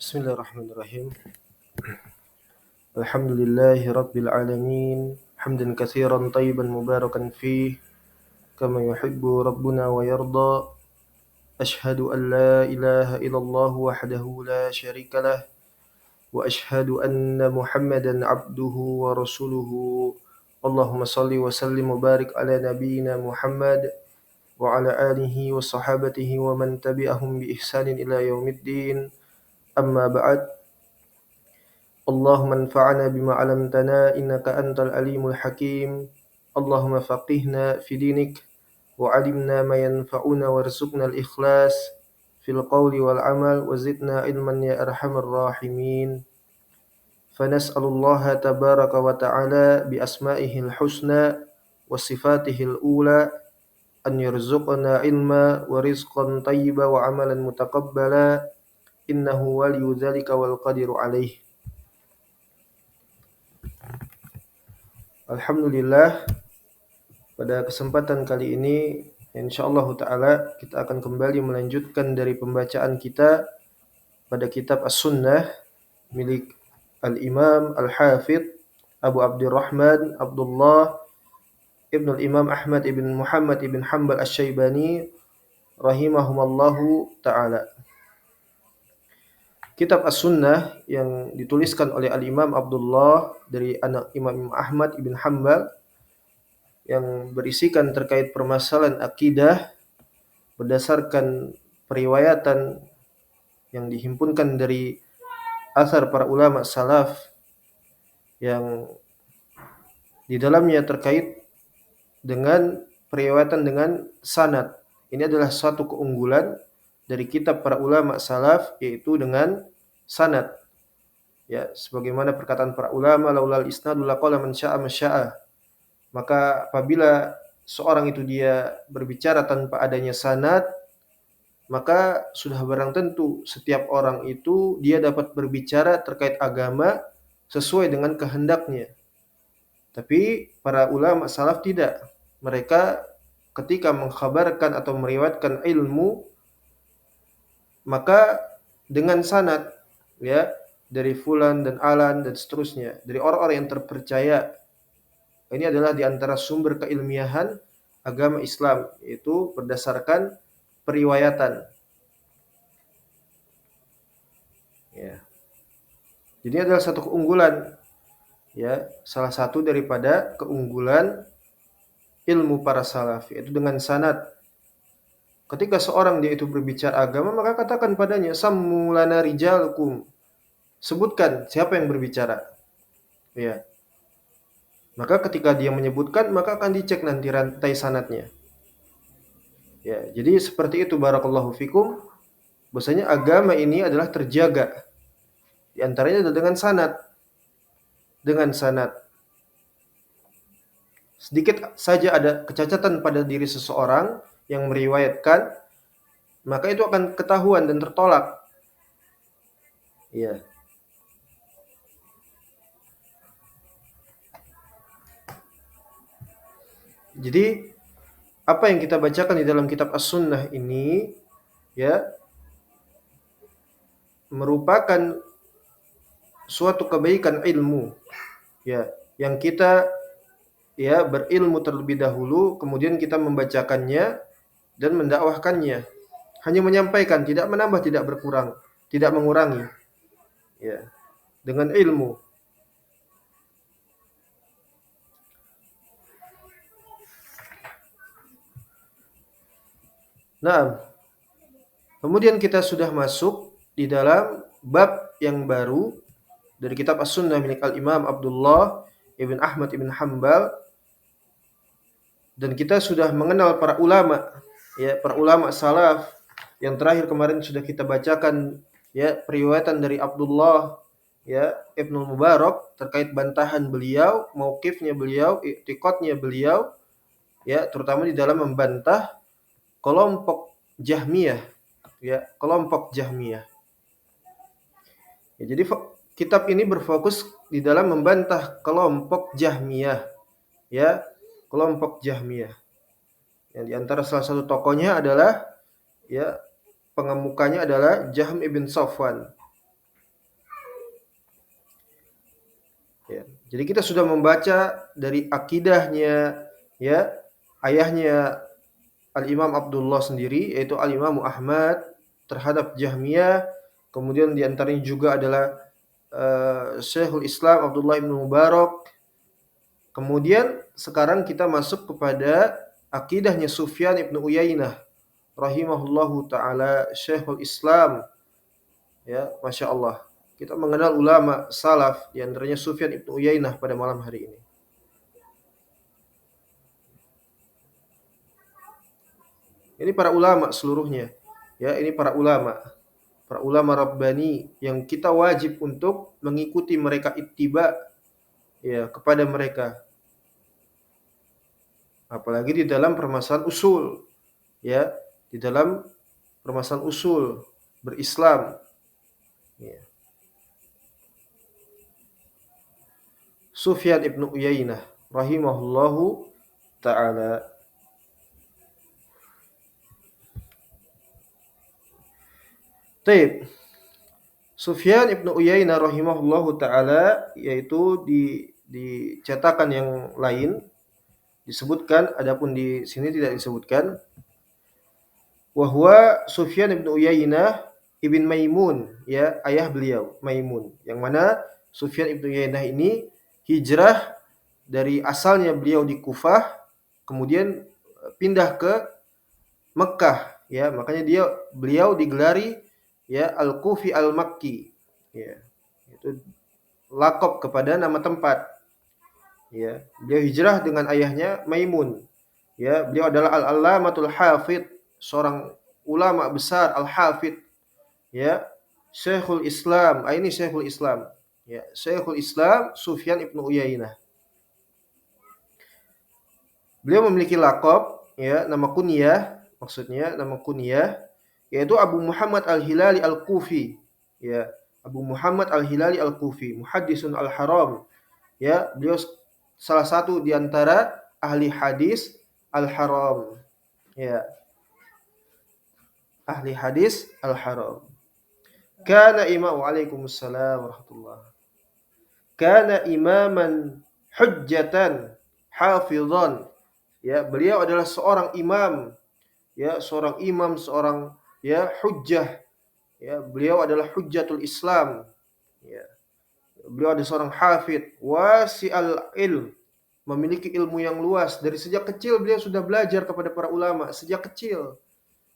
Bismillahirrahmanirrahim. Alhamdulillahi rabbil alamin. Hamdan katsiran tayyiban mubarakan fih kama yuhibbu rabbuna wa yarda. Ashhadu an la ilaha illallah wahdahu la syarika lah wa ashhadu anna Muhammadan abduhu wa rasuluhu. Allahumma salli wa sallim wa barik ala nabiyyina Muhammad wa ala alihi wa sahabatihi wa man tabi'ahum bi ihsanin ila yaumiddin. Amma ba'd. اللهم انفعنا بما علمتنا إنك أنت العليم الحكيم. اللهم فقهنا في دينك وعلمنا ما ينفعنا وارزقنا الإخلاص في القول والعمل وزدنا علما يا أرحم الراحمين. فنسأل الله تبارك وتعالى بأسمائه الحسنى وصفاته الأولى أن يرزقنا علما ورزقا طيبا وعملا متقبلا إنه ولي ذلك والقدير عليه. Alhamdulillah, pada kesempatan kali ini insyaallah taala kita akan kembali melanjutkan dari pembacaan kita pada kitab As-Sunnah milik Al-Imam Al-Hafidh Abu Abdurrahman Abdullah Ibn Al-Imam Ahmad ibn Muhammad ibn Hanbal Asy-Syaibani rahimahumallahu taala. Kitab As-Sunnah yang dituliskan oleh Al-Imam Abdullah dari anak Imam Ahmad ibn Hanbal yang berisikan terkait permasalahan akidah berdasarkan periwayatan yang dihimpunkan dari asar para ulama salaf yang di dalamnya terkait dengan periwayatan dengan sanad. Ini adalah suatu keunggulan dari kitab para ulama salaf, yaitu dengan sanad. Ya, sebagaimana perkataan para ulama, laulal isnadu laqala man syaa masyaa. Maka apabila seorang itu dia berbicara tanpa adanya sanad, maka sudah barang tentu setiap orang itu dia dapat berbicara terkait agama sesuai dengan kehendaknya. Tapi para ulama salaf tidak. Mereka ketika mengkhabarkan atau meriwayatkan ilmu, maka dengan sanad, ya, dari fulan dan alan dan seterusnya, dari orang-orang yang terpercaya. Ini adalah di antara sumber keilmiahan agama Islam, yaitu berdasarkan periwayatan. Ya. Jadi adalah satu keunggulan, ya, salah satu daripada keunggulan ilmu para salaf, yaitu dengan sanad. Ketika seorang dia itu berbicara agama, maka katakan padanya, sammu lana rijalukum. Sebutkan siapa yang berbicara. Ya. Maka ketika dia menyebutkan, maka akan dicek nanti rantai sanadnya. Ya, jadi seperti itu barakallahu fikum. Bahwasanya agama ini adalah terjaga. Di antaranya adalah dengan sanad. Dengan sanad. Sedikit saja ada kecacatan pada diri seseorang yang meriwayatkan, maka itu akan ketahuan dan tertolak. Iya. Jadi apa yang kita bacakan di dalam kitab As-Sunnah ini, ya, merupakan suatu kebaikan ilmu, ya, yang kita, ya, berilmu terlebih dahulu, kemudian kita membacakannya dan mendakwahkannya. Hanya menyampaikan, tidak menambah, tidak berkurang, tidak mengurangi. Ya, dengan ilmu. Nah, kemudian kita sudah masuk di dalam bab yang baru dari kitab As-Sunnah milik Al-Imam Abdullah ibn Ahmad ibn Hanbal, dan kita sudah mengenal para ulama, ya, para ulama salaf. Yang terakhir kemarin sudah kita bacakan, ya, periwayatan dari Abdullah, ya, Ibnu Mubarak terkait bantahan beliau, mauqifnya beliau, i'tiqadnya beliau, ya, terutama di dalam membantah kelompok Jahmiyah, ya, kelompok Jahmiyah. Ya, jadi kitab ini berfokus di dalam membantah kelompok Jahmiyah, ya, kelompok Jahmiyah. Yang di antara salah satu tokohnya adalah, ya, pengemukanya adalah Jahm ibn Safwan. Ya. Jadi kita sudah membaca dari akidahnya, ya, ayahnya Al-Imam Abdullah sendiri, yaitu Al-Imam Ahmad terhadap Jahmiyah. Kemudian di antaranya juga adalah Syekhul Islam Abdullah bin Mubarak. Kemudian sekarang kita masuk kepada akidahnya Sufyan ibn Uyainah rahimahullahu taala, Syekhul Islam. Ya, Masya Allah. Kita mengenal ulama salaf, di antaranya Sufyan ibn Uyainah pada malam hari ini. Ini para ulama seluruhnya. Ya, ini para ulama Rabbani yang kita wajib untuk mengikuti mereka, ittiba ya kepada mereka. Apalagi di dalam permasalahan usul, ya, di dalam permasalahan usul berislam. Ya. Sufyan ibn Uyainah rahimahullahu taala. Taib. Sufyan ibn Uyainah rahimahullahu taala, yaitu di cetakan yang lain disebutkan, adapun di sini tidak disebutkan, wahwa Sufyan ibn Uyainah ibn Maimun, ya, ayah beliau Maimun, yang mana Sufyan ibn Uyainah ini hijrah dari asalnya beliau di Kufah, kemudian pindah ke Mekah, ya, makanya beliau digelari, ya, Al-Kufi Al-Makki, ya, itu lakop kepada nama tempat. Ya, beliau hijrah dengan ayahnya Maimun. Ya, beliau adalah Al-Allamatul Hafidh, seorang ulama besar Al-Hafidh. Ya, Syekhul Islam. Ini Syekhul Islam. Ya, Syekhul Islam Sufyan ibn Uyainah. Beliau memiliki lakop, ya, nama kunyah, maksudnya nama kunyah, yaitu Abu Muhammad Al-Hilali Al-Kufi. Ya, Abu Muhammad Al-Hilali Al-Kufi, muhaddisun Al-Haram. Ya, beliau salah satu di antara ahli hadis Al-Haram. Ya. Ahli hadis Al-Haram. Kana imam, waalaikumsalam warahmatullah. Kana imaman hujjatan hafizan. Ya, beliau adalah seorang imam, ya, seorang ya hujjah. Ya, beliau adalah hujjatul Islam. Ya. Beliau adalah seorang hafid, wasi'al ilm, memiliki ilmu yang luas. Dari sejak kecil beliau sudah belajar kepada para ulama, sejak kecil.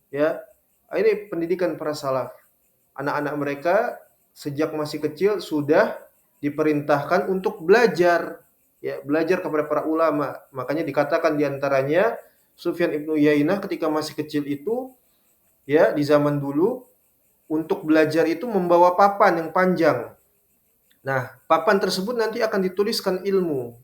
Ya. Ini pendidikan para salaf. Anak-anak mereka sejak masih kecil sudah diperintahkan untuk belajar, ya, belajar kepada para ulama. Makanya dikatakan diantaranya Sufyan ibn Uyainah ketika masih kecil itu, ya, di zaman dulu untuk belajar itu membawa papan yang panjang. Nah, papan tersebut nanti akan dituliskan ilmu.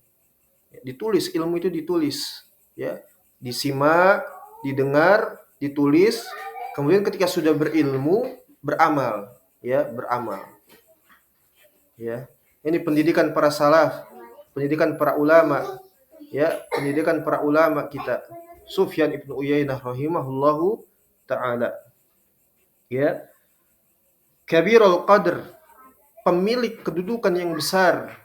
Ditulis, ilmu itu ditulis, ya. Disimak, didengar, ditulis, kemudian ketika sudah berilmu, beramal, ya, beramal. Ya. Ini pendidikan para salaf, pendidikan para ulama, ya, pendidikan para ulama kita. Sufyan ibn Uyainah rahimahullahu taala. Ya. Kabirul qadr, pemilik kedudukan yang besar.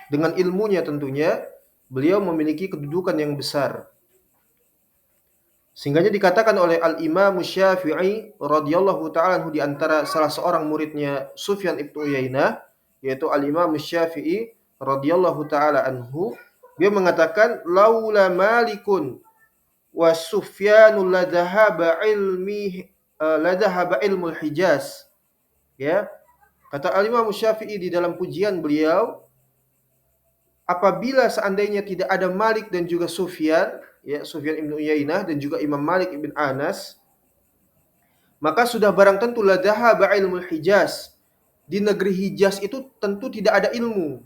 Dengan ilmunya tentunya beliau memiliki kedudukan yang besar. Sehingga dikatakan oleh Al-Imam Syafi'i radhiyallahu ta'ala anhu, di antara salah seorang muridnya Sufyan ibn Uyainah, yaitu Al-Imam Syafi'i radhiyallahu ta'ala anhu, dia mengatakan laula Malikun wa Sufyanul ladhahaba ilmul Hijaz. Ya, kata Al-Imam Syafi'i di dalam pujian beliau, apabila seandainya tidak ada Malik dan juga Sufyan, ya, Sufyan ibn Uyainah dan juga Imam Malik ibn Anas, maka sudah barang tentu la dhahaba ilmul Hijaz. Di negeri Hijaz itu tentu tidak ada ilmu,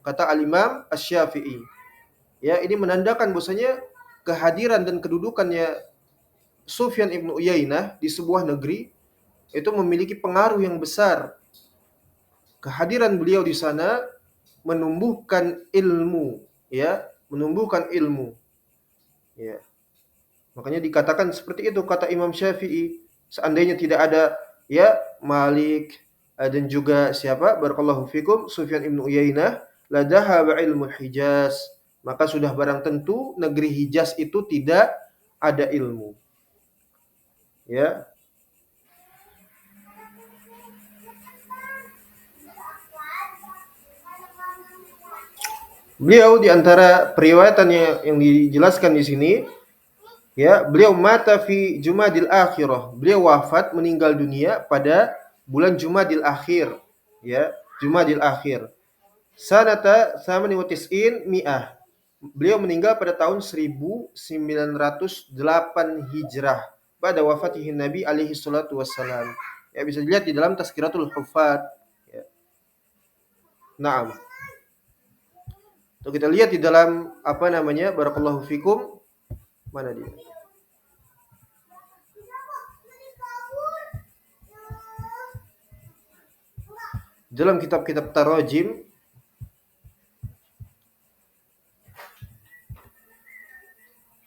kata Al-Imam Asy-Syafi'i. Ya, ini menandakan bahwasanya kehadiran dan kedudukannya Sufyan ibn Uyainah di sebuah negeri itu memiliki pengaruh yang besar. Kehadiran beliau di sana menumbuhkan ilmu, ya, menumbuhkan ilmu. Ya. Makanya dikatakan seperti itu kata Imam Syafi'i, seandainya tidak ada, ya, Malik dan juga siapa, barakallahu fikum, Sufyan ibn Uyainah, la dhahaba ilmu Hijaz, maka sudah barang tentu negeri Hijaz itu tidak ada ilmu. Ya. Beliau di antara periwayatan yang dijelaskan di sini, ya, beliau mata fi Jumadil Akhirah. Beliau wafat meninggal dunia pada bulan Jumadil Akhir, ya, Jumadil Akhir. Sanata tsamani wa tis'in mi'ah. Beliau meninggal pada tahun 1908 Hijrah pada wafatihin Nabi alaihi salatu wassalam. Ya, bisa dilihat di dalam Tazkiratul Huffaz. Ya. Naam. Untuk kita lihat di dalam apa namanya, barakallahu fikum, mana dia? Dalam kitab-kitab tarajim,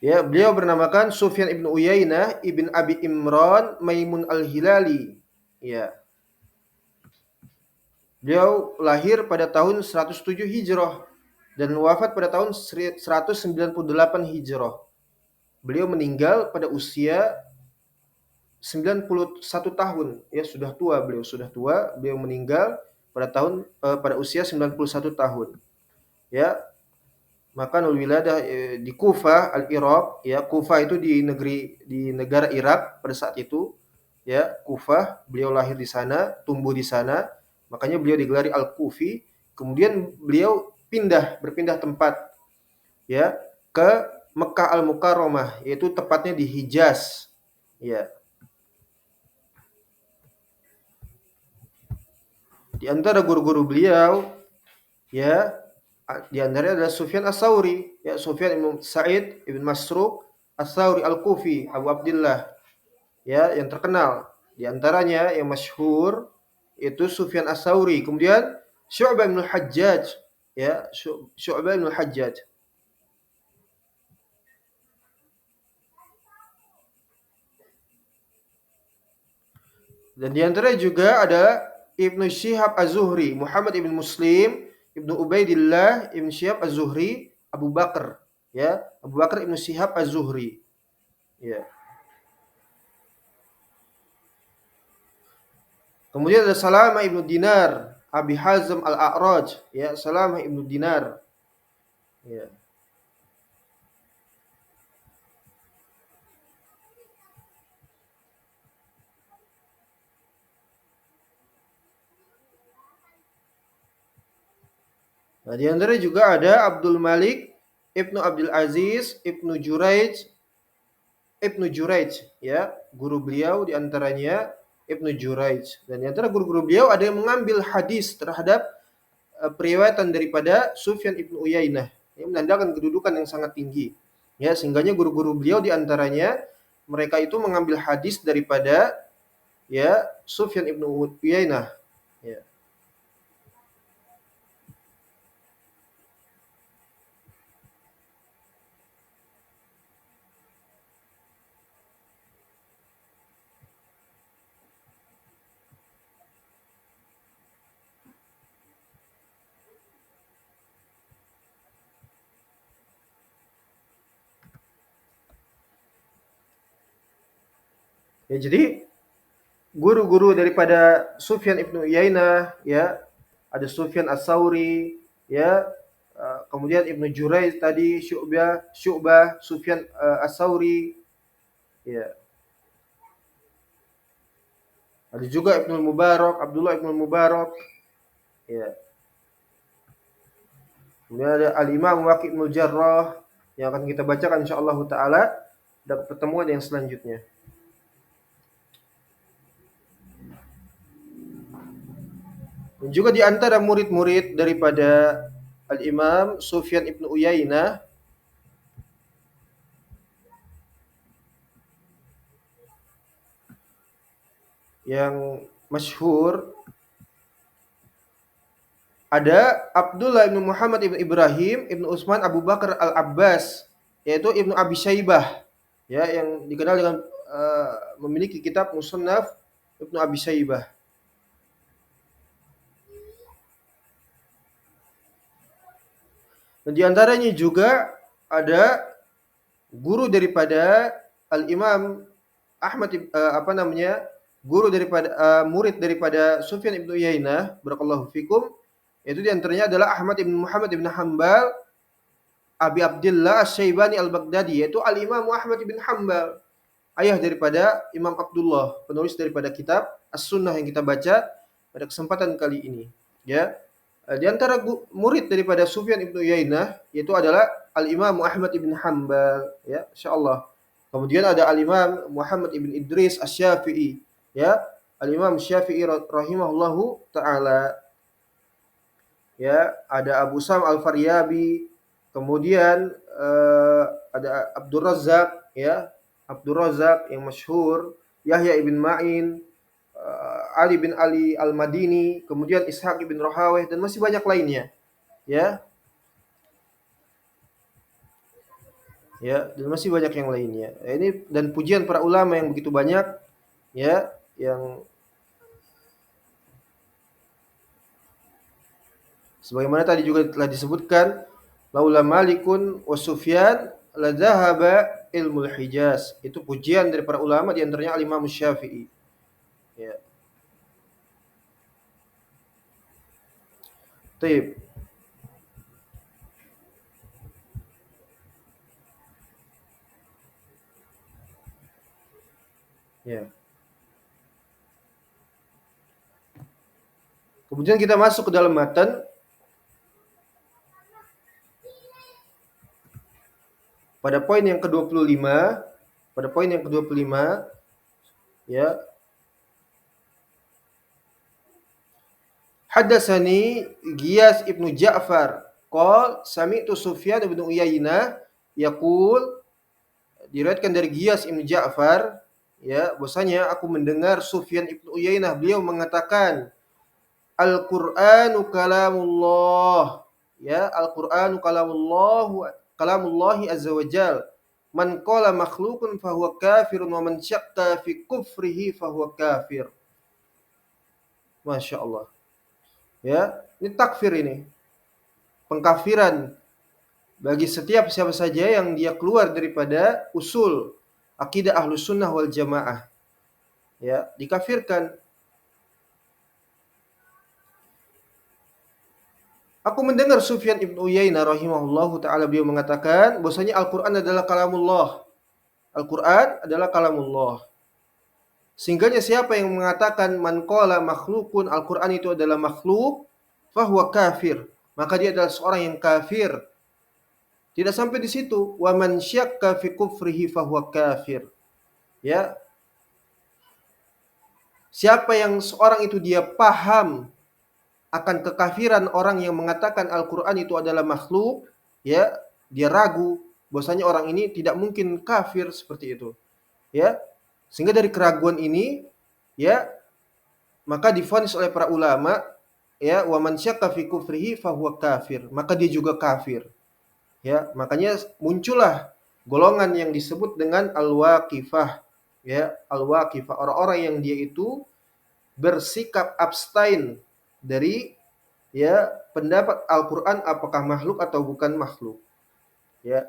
ya, beliau bernamakan Sufyan ibn Uyainah ibn Abi Imran Maimun al-Hilali. Ya. Beliau lahir pada tahun 107 Hijrah dan wafat pada tahun 198 Hijrah. Beliau meninggal pada usia 91 tahun. Ya, sudah tua beliau, sudah tua. Beliau meninggal pada usia 91 tahun. Ya. Maka nul wiladah di Kufah al-Iraq, ya, Kufah itu di negara Irak pada saat itu, ya, Kufah, beliau lahir di sana, tumbuh di sana, makanya beliau digelari Al-Kufi. Kemudian beliau berpindah tempat, ya, ke Mekah Al-Mukarramah, yaitu tepatnya di Hijaz, ya. Di antara guru-guru beliau, ya, di antaranya adalah Sufyan Ats-Tsauri, ya, Sufyan ibn Sa'id ibn Masruq Ats-Tsauri Al-Kufi, Abu Abdullah, ya, yang terkenal. Di antaranya yang masyhur itu Sufyan Ats-Tsauri, kemudian Syu'bah bin Hajjaj, ya, Syu'bah bin Hajjaj. Dan di antaranya juga ada Ibnu Syihab Az-Zuhri, Muhammad ibn Muslim, Ibnu Ubaidillah ibn Syihab Az-Zuhri, Abu Bakar, ya, Abu Bakar ibn Syihab Az-Zuhri, ya. Kemudian ada Salamah ibnu Dinar, Abi Hazm Al-A'raj, ya, Salamah ibnu Dinar, ya. Nah, di antara juga ada Abdul Malik Ibnu Abdul Aziz Ibnu Juraij, ya, guru beliau di antaranya Ibnu Juraij. Dan di antara guru-guru beliau ada yang mengambil hadis terhadap periwayatan daripada Sufyan ibnu Uyainah, yang menandakan kedudukan yang sangat tinggi. Ya, sehingganya guru-guru beliau di antaranya mereka itu mengambil hadis daripada, ya, Sufyan ibnu Uyainah. Ya. Ya, jadi guru-guru daripada Sufyan ibnu Uyainah, ya, ada Sufyan Ats-Tsauri, ya, kemudian Ibnu Juraij tadi, Syu'bah, Sufyan Ats-Tsauri, ya. Ada juga Ibnu Mubarak, Abdullah Ibnu Mubarak, ya. Kemudian ada Al-Imam Waqi' Ibnu Jarrah yang akan kita bacakan insyaallah taala dalam pertemuan yang selanjutnya. Dan juga di antara murid-murid daripada Al-Imam Sufyan ibnu Uyainah yang masyhur ada Abdullah ibnu Muhammad ibnu Ibrahim ibnu Utsman Abu Bakar Al-Abbas, yaitu Ibnu Abi Syaibah, ya, yang dikenal dengan memiliki kitab Musannaf Ibnu Abi Syaibah. Dan di antaranya juga ada guru daripada Al-Imam Ahmad guru daripada murid daripada Sufyan ibn Uyainah barakallahu fikum, itu di antaranya adalah Ahmad ibn Muhammad ibn Hambal Abi Abdullah Asy-Syaibani Al-Baghdadi, yaitu Al-Imam Ahmad ibn Hambal, ayah daripada Imam Abdullah, penulis daripada kitab As-Sunnah yang kita baca pada kesempatan kali ini. Ya, di antara murid daripada Sufyan ibn Uyainah yaitu adalah Al-Imam Ahmad ibn Hambal, ya, insyaallah. Kemudian ada Al-Imam Muhammad ibn Idris Asy-Syafi'i, ya, Al-Imam Syafi'i rahimahullahu taala. Ya, ada Abu Sam Al-Faryabi, kemudian ada Abdul Razzaq, ya, Abdul Razzaq yang masyhur, Yahya ibn Ma'in, Ali bin Ali Al-Madini, kemudian Ishaq ibn Rahaweh, dan masih banyak lainnya. Ya. Ya, dan masih banyak yang lainnya. Ini dan pujian para ulama yang begitu banyak, ya, yang sebagaimana tadi juga telah disebutkan, laula Malikun wa Sufyan la dhahaba ilmul Hijaz. Itu pujian dari para ulama, di antaranya Al-Imam Syafi'i. Ya. Taib. Ya. Kemudian kita masuk ke dalam matan. Pada poin yang ke-25, ya. Haddatsani Giyas ibnu Ja'far qol sami'tu Sufyan ibn Uyainah yaqul, diriwayatkan dari Giyas ibnu Ja'far, ya, bahwasanya aku mendengar Sufyan ibn Uyainah, beliau mengatakan, Al-Qur'anu kalamullah, ya, Al-Qur'anu kalamullahi azza wa jal. Man qala makhluqun fahuwa kafirun wa man syakka fi kufrihi fahuwa kafir. Masya Allah. Ya, ini takfir ini. Pengkafiran bagi setiap siapa saja yang dia keluar daripada usul akidah Ahlus Sunnah wal Jamaah. Ya, dikafirkan. Aku mendengar Sufyan ibn Uyainah rahimahullahu taala, beliau mengatakan bahwasanya Al-Qur'an adalah kalamullah. Al-Qur'an adalah kalamullah. Sehingganya siapa yang mengatakan man qala makhlukun, Al-Qur'an itu adalah makhluk, fahuwa kafir, maka dia adalah seorang yang kafir. Tidak sampai di situ, wa man syakka fi kufrihi fahuwa kafir. Ya. Siapa yang seorang itu dia paham akan kekafiran orang yang mengatakan Al-Qur'an itu adalah makhluk, ya, dia ragu bahwasanya orang ini tidak mungkin kafir seperti itu. Ya. Sehingga dari keraguan ini, ya, maka divonis oleh para ulama, ya, wa man syakka fi kufrihi fahuwa kafir, maka dia juga kafir. Ya, makanya muncullah golongan yang disebut dengan al-waqifah, ya, al-waqifah, orang-orang yang dia itu bersikap abstain dari, ya, pendapat Al-Qur'an apakah makhluk atau bukan makhluk. Ya.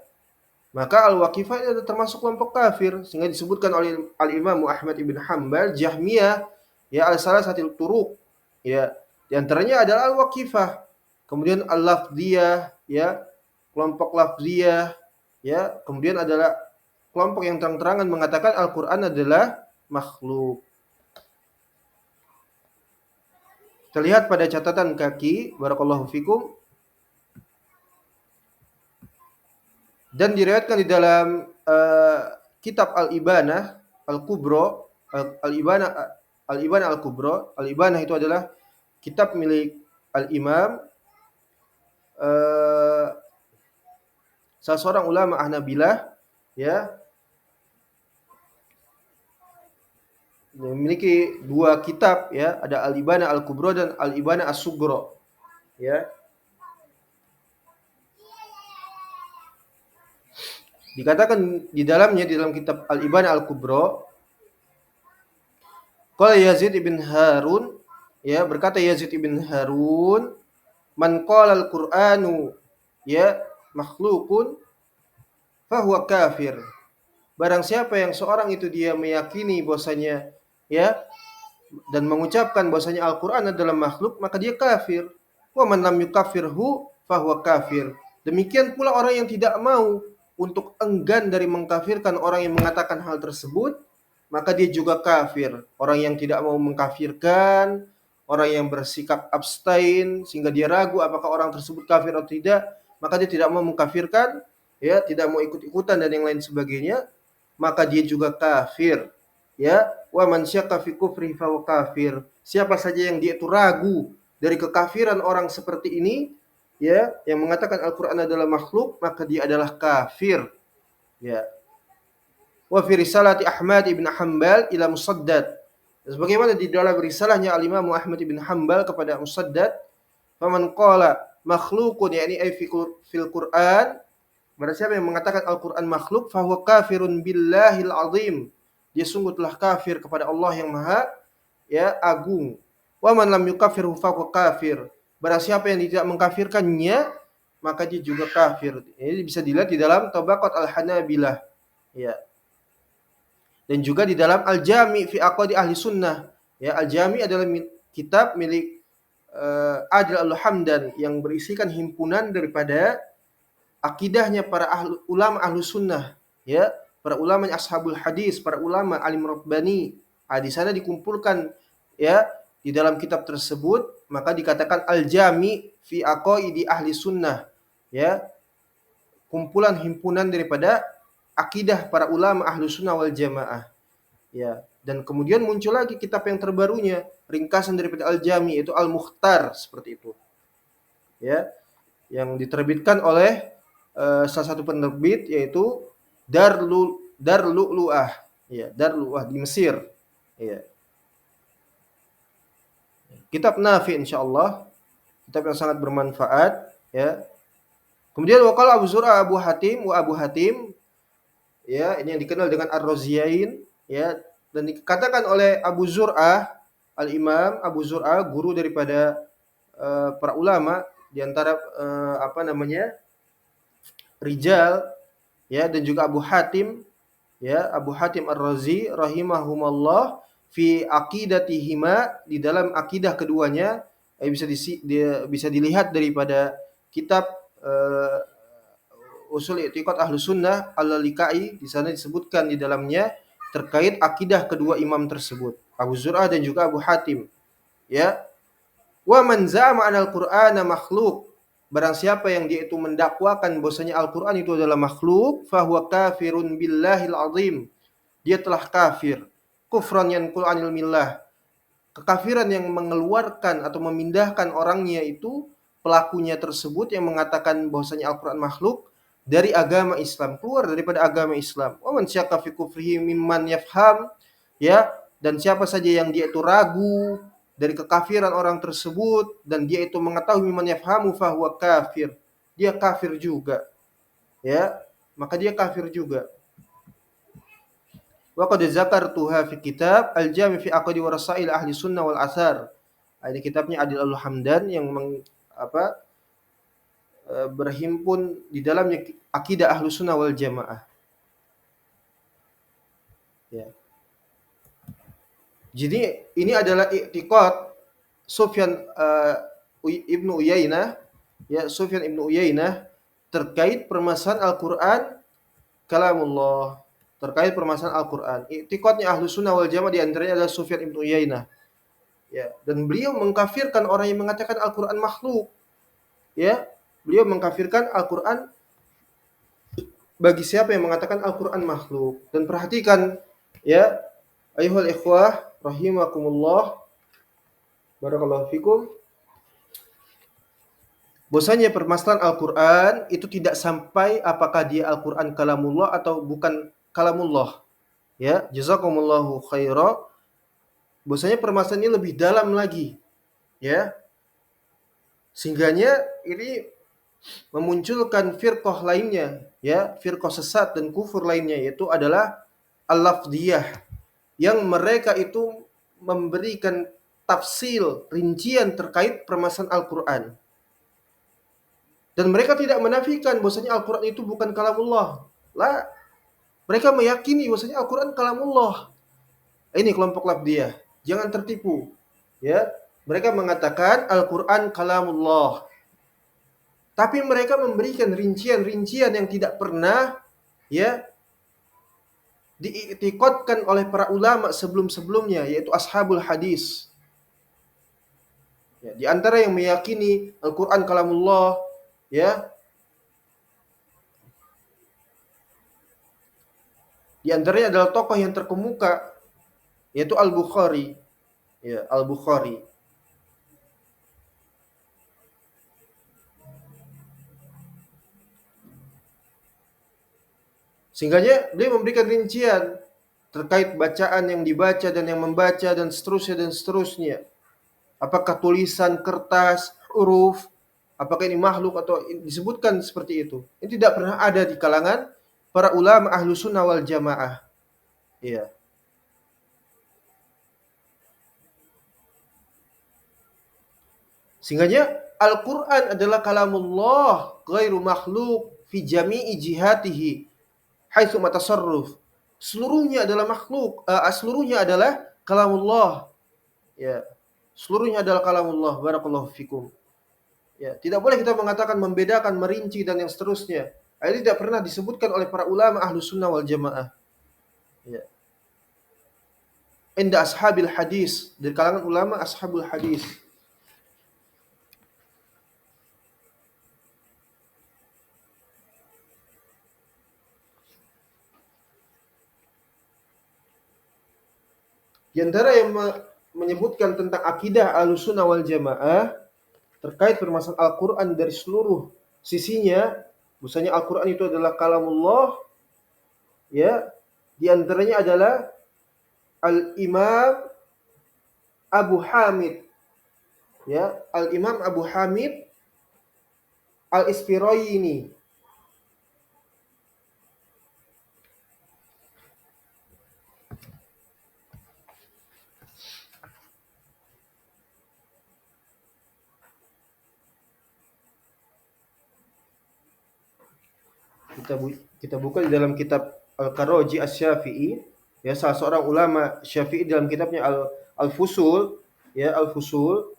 Maka al-waqifah itu termasuk kelompok kafir, sehingga disebutkan oleh Al-Imam Ahmad ibn Hambal, Jahmiyah, ya, salah satu turuk, ya, di antaranya adalah al-waqifah. Kemudian al-lafdhiyah, ya, kelompok lafdhiyah, ya, kemudian adalah kelompok yang terang-terangan mengatakan Al-Qur'an adalah makhluk. Kita lihat pada catatan kaki, barakallahu fikum. Dan diriwayatkan di dalam kitab Al-Ibanah Al-Kubra, Al-Ibanah Al-Kubra. Al-Ibanah itu adalah kitab milik Al-Imam salah seorang ulama Hanabilah, ya, memiliki dua kitab, ya, ada Al-Ibanah Al-Kubra dan Al-Ibanah As-Sughra, ya. Dikatakan di dalamnya, di dalam kitab Al-Ibanah Al-Kubra, qala Yazid ibn Harun, ya, berkata Yazid ibn Harun, man qala al-Qur'anu, ya, makhluqun fahuwa kafir. Barang siapa yang seorang itu dia meyakini bahwasanya ya dan mengucapkan bahwasanya Al-Qur'an adalah makhluk, maka dia kafir. Wa man lam yukaffirhu fahuwa kafir. Demikian pula orang yang tidak mau untuk enggan dari mengkafirkan orang yang mengatakan hal tersebut, maka dia juga kafir. Orang yang tidak mau mengkafirkan, orang yang bersikap abstain sehingga dia ragu apakah orang tersebut kafir atau tidak, maka dia tidak mau mengkafirkan, ya, tidak mau ikut-ikutan dan yang lain sebagainya, maka dia juga kafir. Ya, wa man syakka fi kufri fa kafir. Siapa saja yang dia itu ragu dari kekafiran orang seperti ini, ya, yang mengatakan Al-Qur'an adalah makhluk, maka dia adalah kafir. Ya. Wa fi risalati Ahmad ibn Hanbal ila Musaddad. Sebagaimana di dalam risalahnya Al-Imam Ahmad ibn Hanbal kepada Musaddad, faman qala makhluqun yakni ay fil Qur'an, barang siapa yang mengatakan Al-Qur'an makhluk, fahuwa kafirun billahil azim. Dia sungguh telah kafir kepada Allah yang Maha ya agung. Wa man lam yukafirhu fahuwa kafir. Barang siapa yang tidak mengkafirkannya, maka dia juga kafir. Ini bisa dilihat di dalam Tabaqat Al-Hanabilah. Ya. Dan juga di dalam Al-Jami' fi Aqwali Ahli Sunnah. Ya, Al-Jami' adalah kitab milik Adil Al-Hamdan yang berisikan himpunan daripada akidahnya para ulama ahlu sunnah, ya, para ulama ashabul hadis, para ulama alim rabbani. Di sana dikumpulkan, ya, di dalam kitab tersebut, maka dikatakan al-jami fi aqaidi ahli sunnah, ya, kumpulan himpunan daripada akidah para ulama ahlu sunnah wal jamaah, ya. Dan kemudian muncul lagi kitab yang terbarunya, ringkasan daripada al-jami, itu al-mukhtar, seperti itu, ya, yang diterbitkan oleh salah satu penerbit yaitu Darlu'lu'ah, ya, Darlu'lu'ah di Mesir, ya. Kitab nafi insyaallah, kitab yang sangat bermanfaat, ya. Kemudian waqala Abu Zur'ah Abu Hatim, ya, ini yang dikenal dengan Ar-Raziyain, ya, dan dikatakan oleh Abu Zur'ah, Al-Imam Abu Zur'ah, guru daripada para ulama di antara rijal, ya, dan juga Abu Hatim, ya, Abu Hatim Ar-Razi rahimahumallah, fi aqidatihima, di dalam akidah keduanya, bisa dilihat daripada kitab Usul I'tiqad Ahlus Sunnah Al-Lalikai. Di sana disebutkan di dalamnya terkait akidah kedua imam tersebut, Abu Zur'ah dan juga Abu Hatim, ya. Wa man za'ama anal Qur'ana makhluk, barang siapa yang dia itu mendakwakan bahwasanya Al-Qur'an itu adalah makhluk, fahuwa kafirun billahil azim. Dia telah kafir. Kufran yanqul anil millah. Kekafiran yang mengeluarkan atau memindahkan orangnya itu, pelakunya tersebut yang mengatakan bahwasanya Al-Qur'an makhluk, dari agama Islam, keluar daripada agama Islam. Wa man syakka fi kufrihi mimman yafham, ya, dan siapa saja yang dia itu ragu dari kekafiran orang tersebut dan dia itu mengetahui mimman yafhamu fahuwa kafir, dia kafir juga, ya, maka dia kafir juga. Wa qad zakartuha fi kitab Al-Jami' fi Aqdi wa Rasail Ahli Sunnah wal Athar. Ini kitabnya Adil Al-Hamdan yang berhimpun di dalamnya akidah Ahlu Sunnah wal Jamaah, ya. Jadi ini adalah i'tiqad Sufyan Ibnu Uyainah, ya, Sufyan Ibnu Uyainah terkait permasalahan Al-Qur'an kalamullah, terkait permasalahan Al-Qur'an. I'tiqadnya Ahlu Sunnah wal Jamaah di antaranya adalah Sufyan Ibnu Uyainah, ya, dan beliau mengkafirkan orang yang mengatakan Al-Qur'an makhluk, ya. Beliau mengkafirkan Al-Qur'an bagi siapa yang mengatakan Al-Qur'an makhluk. Dan perhatikan, ya, ayyuhal ikhwah rahimakumullah, barakallahu fikum, bahwasanya permasalahan Al-Qur'an itu tidak sampai apakah dia Al-Qur'an kalamullah atau bukan kalamullah, ya. Jazakumullahu khaira. Bahwasanya permasalahan ini lebih dalam lagi, ya. Sehingganya ini memunculkan firqah lainnya, ya, firqah sesat dan kufur lainnya, yaitu adalah al-lafdiyah, yang mereka itu memberikan tafsil, rincian terkait permasalahan Al-Qur'an. Dan mereka tidak menafikan bahwasanya Al-Qur'an itu bukan kalamullah. La, mereka meyakini bahwasanya Al-Qur'an kalamullah. Ini kelompok Labdiyah. Jangan tertipu. Ya, mereka mengatakan Al-Qur'an kalamullah. Tapi mereka memberikan rincian-rincian yang tidak pernah ya diiktikadkan oleh para ulama sebelum-sebelumnya, yaitu ashabul hadis. Ya, di antara yang meyakini Al-Qur'an kalamullah, ya, di antaranya adalah tokoh yang terkemuka, yaitu Al-Bukhari. Ya, Al-Bukhari. Sehingganya dia memberikan rincian terkait bacaan yang dibaca dan yang membaca dan seterusnya dan seterusnya. Apakah tulisan, kertas, huruf, apakah ini makhluk atau disebutkan seperti itu. Ini tidak pernah ada di kalangan para ulama ahlu sunnah wal jamaah. Iya. Sehingganya Al-Quran adalah kalamullah ghairu makhluk fi jami'i jihatihi haitsu matasarruf. Seluruhnya adalah makhluk, seluruhnya adalah kalamullah. Ya. Seluruhnya adalah kalamullah. Barakallahu fikum. Ya, tidak boleh kita mengatakan membedakan, merinci dan yang seterusnya. Ini tidak pernah disebutkan oleh para ulama ahlu sunnah wal jamaah. Ya. Inda ashabil hadis, dari kalangan ulama ashabul hadis. Di antara yang menyebutkan tentang akidah Ahlussunnah wal Jamaah terkait permasalahan Al-Qur'an dari seluruh sisinya, bahwasanya Al-Qur'an itu adalah kalamullah, ya. Di antaranya adalah Al-Imam Abu Hamid, ya, Al-Imam Abu Hamid Al-Isfirayini. Kita buka di dalam kitab Al-Karaji Asy-Syafi'i, ya, salah seorang ulama Syafi'i dalam kitabnya Al-Fusul, ya, Al-Fusul.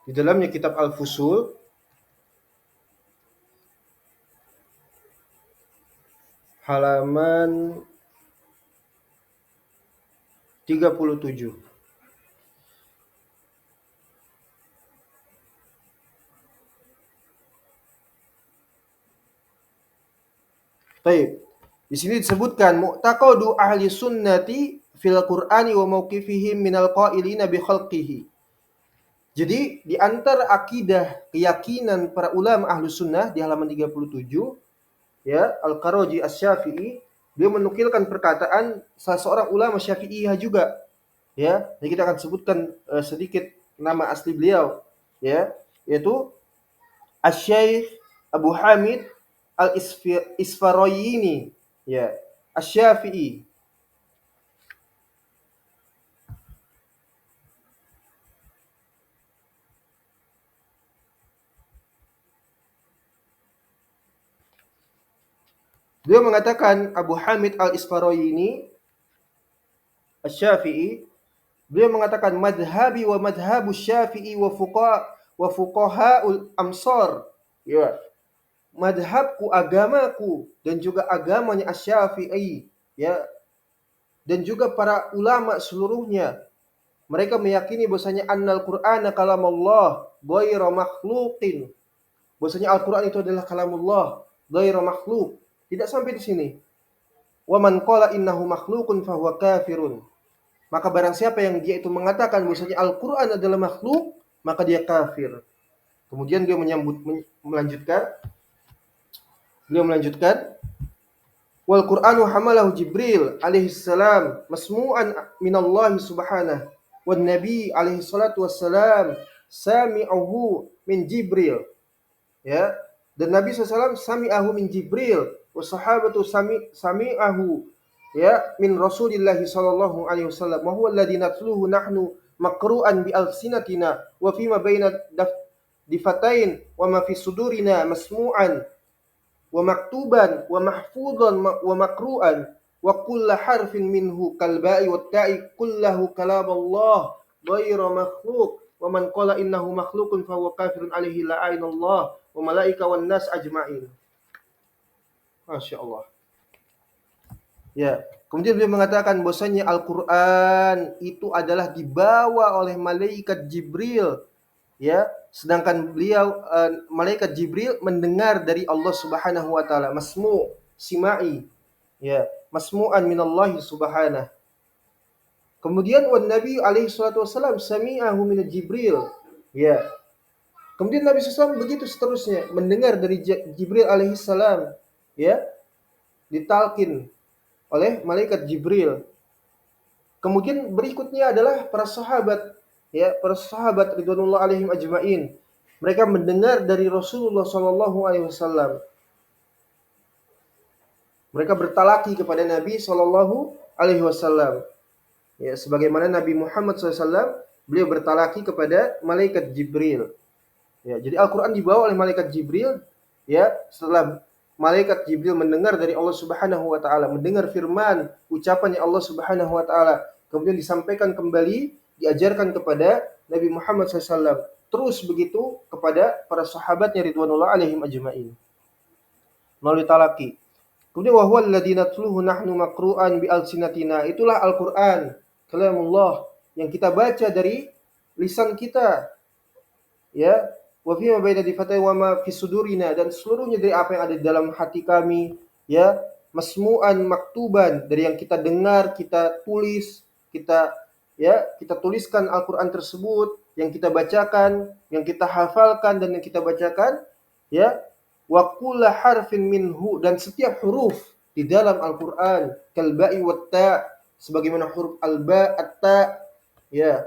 Di dalamnya kitab Al-Fusul halaman 37. Baik. Di sini disebutkan mu'taqadu ahli sunnati fil Qur'ani wa mauqifihim minal qailina bi khalqihi. Jadi di antara akidah keyakinan para ulama ahlu sunnah di halaman 37, ya, Al-Karaji Asy-Syafi'i, dia menukilkan perkataan salah seorang ulama Syafi'iyah juga, ya. Jadi kita akan sebutkan sedikit nama asli beliau, ya, yaitu Asy-Syaikh Abu Hamid Al-Isfarayini, ya, Asy-Syafi'i. Beliau mengatakan, Abu Hamid Al-Isfarayini Asy-Syafi'i, beliau mengatakan madhabi wa madhabu Syafi'i wa fuqahaul amsar. Ya. Madhabku, agamaku, dan juga agamanya Asy-Syafi'i, ya, dan juga para ulama seluruhnya, mereka meyakini bahwasanya annal Qur'ana kalamullah ghairu makhluqin. Bahwasanya Al-Qur'an itu adalah kalamullah ghairu makhluk. Tidak sampai di sini. Wa man qala innahu makhluqun fahuwa kafirun. Maka barang siapa yang dia itu mengatakan bahwasanya Al-Qur'an adalah makhluk, maka dia kafir. Kemudian dia melanjutkan, wal Qur'anu hamalahu Jibril alaihi salam masmu'an minallahi subhanahu wan nabi alaihi salatu wassalam sami'ahu min Jibril. Ya. Dan Nabi SAW sami'ahu min Jibril wa sahabatu sami'ahu ya min Rasulillah sallallahu alaihi wasallam wa huwa alladhi natluhu nahnu maqru'an bi alsinatina wa fima baina difatain wa ma fi sudurina masmu'an wa maktuban wa mahfudhan wa makru'an wa kullu harfin minhu kal ba'i wat ta'i kullahu kalam Allah ghairu makhluq wa man qala innahu makhluqun fa huwa kafirun alaihi la'inallah wa malaika wan nas ajma'in. Masya Allah. Ya, kemudian beliau mengatakan bahwasanya Al-Qur'an itu adalah dibawa oleh malaikat Jibril, ya, sedangkan beliau malaikat Jibril mendengar dari Allah Subhanahu wa taala, sima'i, ya, masmu'an minallahi subhanahu. Kemudian wan Nabi alaihi salatu wasallam sami'ahu min Jibril, ya. Kemudian Nabi SAW begitu seterusnya mendengar dari Jibril alaihi salam, ya, ditalkin oleh malaikat Jibril. Kemudian berikutnya adalah para sahabat, ya, para sahabat ridwanullah alaihim ajmain. Mereka mendengar dari Rasulullah sallallahu alaihi wasallam. Mereka bertalaki kepada Nabi sallallahu alaihi wasallam. Ya, sebagaimana Nabi Muhammad SAW beliau bertalaki kepada malaikat Jibril. Ya, jadi Al-Qur'an dibawa oleh malaikat Jibril, ya, setelah malaikat Jibril mendengar dari Allah Subhanahu wa taala, mendengar firman ucapannya Allah Subhanahu wa taala, kemudian disampaikan kembali, diajarkan kepada Nabi Muhammad SAW. Terus begitu kepada para sahabatnya ridwanullah alaihim ajmain. Melalui talaki. Kemudian wa huwal ladzi natluhu nahnu maqru'an bi alsinatina. Itulah Al-Qur'an, kalamullah yang kita baca dari lisan kita. Ya, wa fi ma baina difatai wa ma fi sudurina, dan seluruhnya dari apa yang ada di dalam hati kami, ya, masmu'an maktuban, dari yang kita dengar, kita tulis, kita tuliskan Al-Qur'an tersebut, yang kita bacakan, yang kita hafalkan dan yang kita bacakan, ya, wa kullu harfin minhu, dan setiap huruf di dalam Al-Qur'an, kal ba'i wat ta, sebagaimana huruf al-ba, at-ta, ya,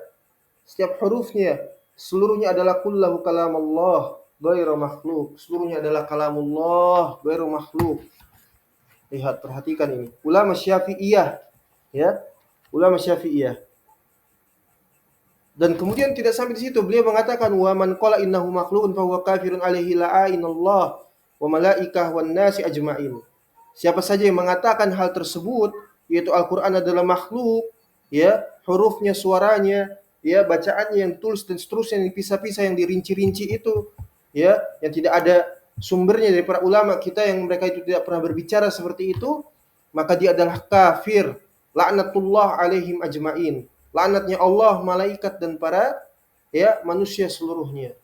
setiap hurufnya seluruhnya adalah kullahu kalamullah ghairu makhluk. Seluruhnya adalah kalamullah ghairu makhluk. Lihat, perhatikan ini. Ulama Syafi'iyah, ya. Ulama Syafi'iyah. Dan kemudian tidak sampai di situ, beliau mengatakan wa man qala innahu makhlukun fa huwa kafirun alaihi la'inallah wa malaikah wan nasi ajma'in. Siapa saja yang mengatakan hal tersebut, yaitu Al-Qur'an adalah makhluk, ya, hurufnya, suaranya, ya, bacaannya yang tulis dan seterusnya, yang dipisah-pisah, yang dirinci-rinci itu, ya, yang tidak ada sumbernya dari para ulama kita yang mereka itu tidak pernah berbicara seperti itu, maka dia adalah kafir. Laknatullah alaihim ajmain. Laknatnya Allah, malaikat dan para, ya, manusia seluruhnya.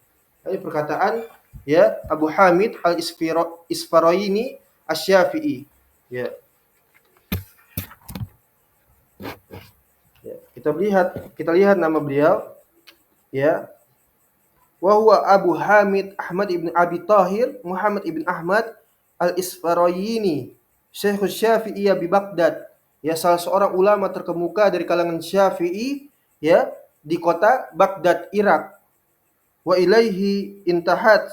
Ini perkataan, ya, Abu Hamid Al-Isfaraini Asy-Syafi'i. Ya. Ya, kita lihat nama beliau, ya. Wa huwa Abu Hamid Ahmad ibn Abi Tahir Muhammad ibn Ahmad Al-Isfaraini, Syekhus Syafi'iyah di Baghdad. Ya, salah seorang ulama terkemuka dari kalangan Syafi'i, ya, di kota Baghdad, Irak. Wa ilaihi intahat,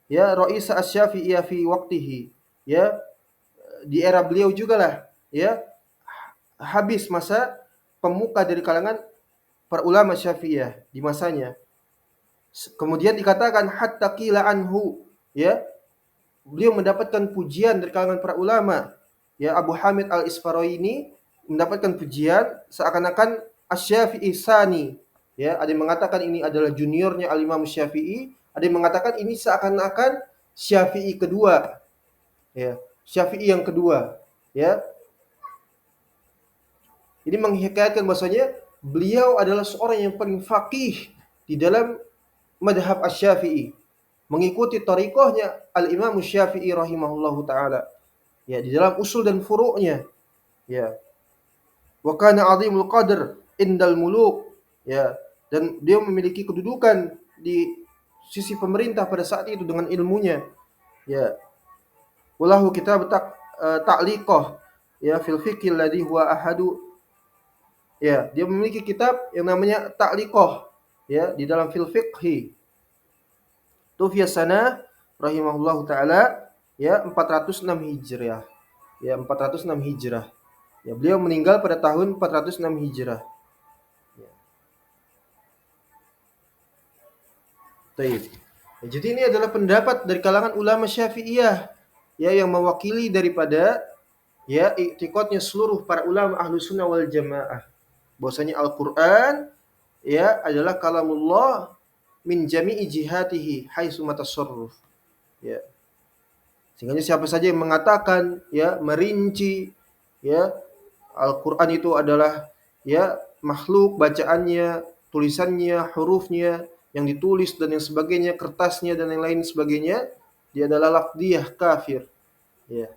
ya, Ra'is Asy-Syafi'iyah fi waqtihi. Ya, di era beliau juga lah, ya, habis masa pemuka dari kalangan para ulama Syafi'iyah di masanya. Kemudian dikatakan hatta qila anhu, ya, beliau mendapatkan pujian dari kalangan para ulama. Ya, Abu Hamid Al-Isfaraini mendapatkan pujian seakan-akan Asy-Syafi'i Tsani. Ya, ada yang mengatakan ini adalah juniornya Al-Imam Syafi'i, ada yang mengatakan ini seakan-akan Syafi'i kedua. Ya, Syafi'i yang kedua, ya. Ini menghikayatkan bahwasanya beliau adalah seorang yang paling faqih di dalam madhab Asy-Syafi'i, mengikuti thariqahnya Al-Imam Syafi'i rahimahullahu taala. Ya, di dalam usul dan furu'nya. Ya. Wa kana 'azimul qadr indal muluk. Ya, dan dia memiliki kedudukan di sisi pemerintah pada saat itu dengan ilmunya. Ya. Walahu kitab ta'liqah, ya, fil fiqh alladhi huwa ahadu. Ya, dia memiliki kitab yang namanya Ta'liqah, ya, di dalam fil fiqh, Tufiya sana rahimahullahu taala ya 406 Hijriah. Ya 406 Hijrah. Ya, beliau meninggal pada tahun 406 Hijrah. Ya. Taib. Ya, jadi ini adalah pendapat dari kalangan ulama Syafi'iyah ya yang mewakili daripada ya i'tiqadnya seluruh para ulama Ahlus Sunnah wal Jamaah. Bahwasanya Al-Qur'an ya adalah kalamullah min jami'i jihatihi haitsu matasarruf. Ya. Sehingga siapa saja yang mengatakan ya merinci ya Al-Qur'an itu adalah ya makhluk bacaannya, tulisannya, hurufnya yang ditulis dan yang sebagainya, kertasnya dan yang lain sebagainya, dia adalah lafdhiyah kafir. Ya.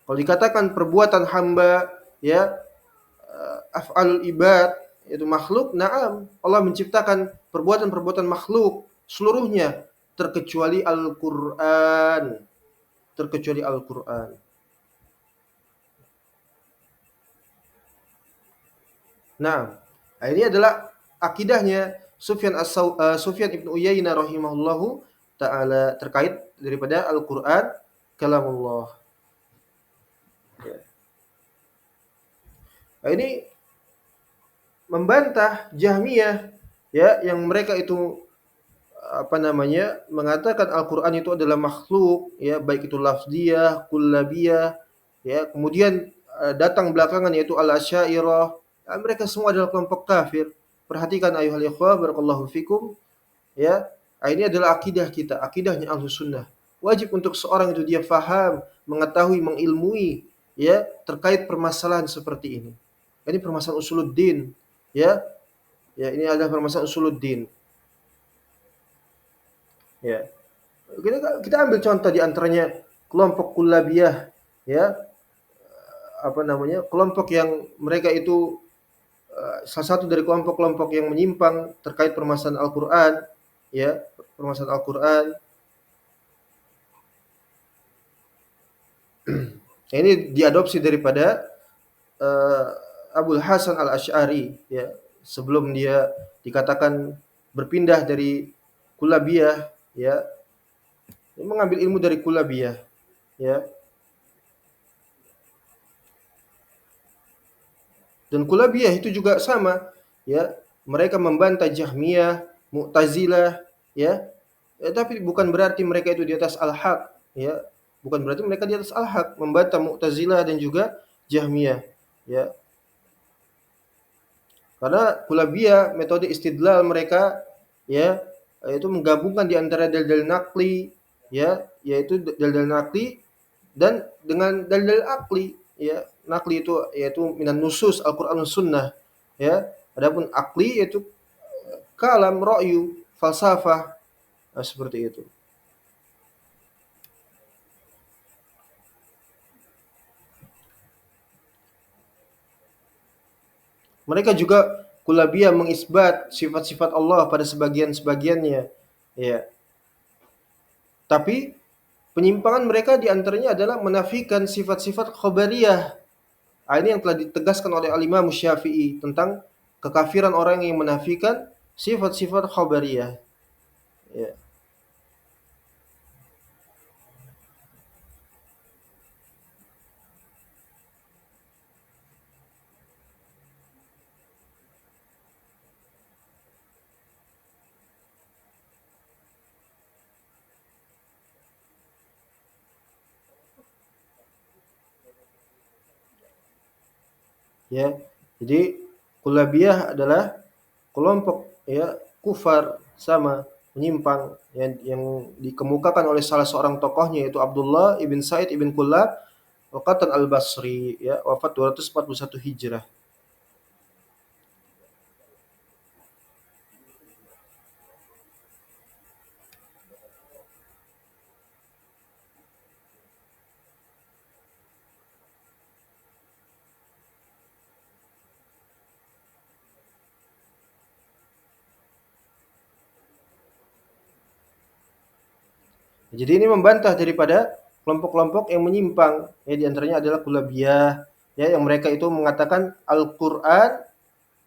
Kalau dikatakan perbuatan hamba ya af'alul ibad itu makhluk, na'am. Allah menciptakan perbuatan-perbuatan makhluk seluruhnya terkecuali Al-Qur'an. Terkecuali Al-Qur'an. Nah, ini adalah akidahnya Sufyan ibnu Uyainah rahimahullahu taala terkait daripada Al-Qur'an kalamullah. Ya. Nah, ini membantah Jahmiyah ya yang mereka itu apa namanya mengatakan Al-Qur'an itu adalah makhluk ya baik itu lafziyah, kullabiyah ya kemudian datang belakangan yaitu Al-Asy'ariyah mereka semua adalah kelompok kafir. Perhatikan ayuhal ikhwah barakallahu fikum ya. Ini adalah akidah kita, akidahnya Ahlus Sunnah. Wajib untuk seorang itu dia faham, mengetahui, mengilmui ya terkait permasalahan seperti ini. Ini permasalahan usuluddin ya. Ya, ini adalah permasalahan usuluddin. Ya. Kita ambil contoh di antaranya kelompok kullabiyah ya, apa namanya? Kelompok yang mereka itu salah satu dari kelompok-kelompok yang menyimpang terkait permasalahan Al-Qur'an ya, permasalahan Al-Qur'an. Ini diadopsi daripada Abul Hasan Al-Asy'ari ya, sebelum dia dikatakan berpindah dari kullabiyah ya, dia mengambil ilmu dari kullabiyah ya. Dan Kulabiyah itu juga sama, ya. Mereka membantah Jahmiyah, Mu'tazilah, ya. Tapi bukan berarti mereka itu di atas al-haq, ya. Bukan berarti mereka di atas al-haq, membantah Mu'tazilah dan juga Jahmiyah, ya. Karena Kulabiyah metode istidlal mereka, ya, itu menggabungkan di antara dalil-dalil naqli, ya, yaitu dalil-dalil naqli dan dengan dalil-dalil akli, ya. Naqli itu yaitu minan nusus Al-Qur'an dan Sunnah, ya. Adapun akli yaitu kalam, ra'yu, falsafah, seperti itu. Mereka juga Kulabiyah mengisbat sifat-sifat Allah pada sebagian-sebagiannya, ya. Tapi penyimpangan mereka di antaranya adalah menafikan sifat-sifat khabariyah. Ini yang telah ditegaskan oleh Al-Imam Syafi'i tentang kekafiran orang yang menafikan sifat-sifat khabariyah. Ya. Ya. Jadi Kullabiyah adalah kelompok ya kufar sama menyimpang yang dikemukakan oleh salah seorang tokohnya yaitu Abdullah ibn Said ibn Kullab Waqatan al-Basri ya wafat 241 Hijrah. Jadi ini membantah daripada kelompok-kelompok yang menyimpang ya di antaranya adalah Kullabiyah ya yang mereka itu mengatakan Al-Qur'an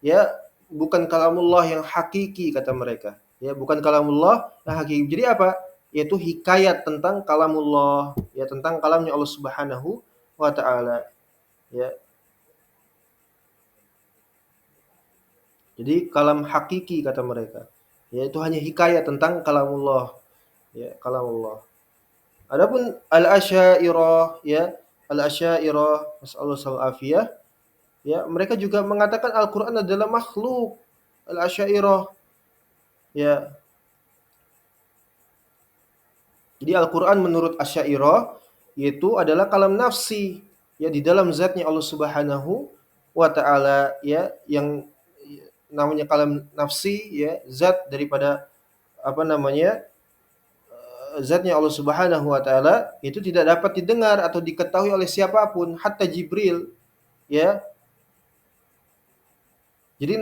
ya bukan kalamullah yang hakiki kata mereka. ya, bukan kalamullah yang hakiki. Jadi apa? Yaitu hikayat tentang kalamullah, ya, tentang kalamnya Allah Subhanahu wa taala, ya. Jadi kalam hakiki kata mereka, yaitu hanya hikayat tentang kalamullah, ya, kalamullah. Adapun al-Asy'ariyah, ya, al-Asy'ariyah nasallahu afiyah, ya, mereka juga mengatakan Al-Qur'an adalah makhluk. Al-Asy'ariyah, ya. Jadi Al-Qur'an menurut Asy'ariyah itu adalah kalam nafsi, ya, di dalam zatnya Allah Subhanahu wa taala, ya, yang namanya kalam nafsi, ya, zat daripada apa namanya, zatnya Allah Subhanahu wa taala itu tidak dapat didengar atau diketahui oleh siapapun, hatta Jibril, ya. Jadi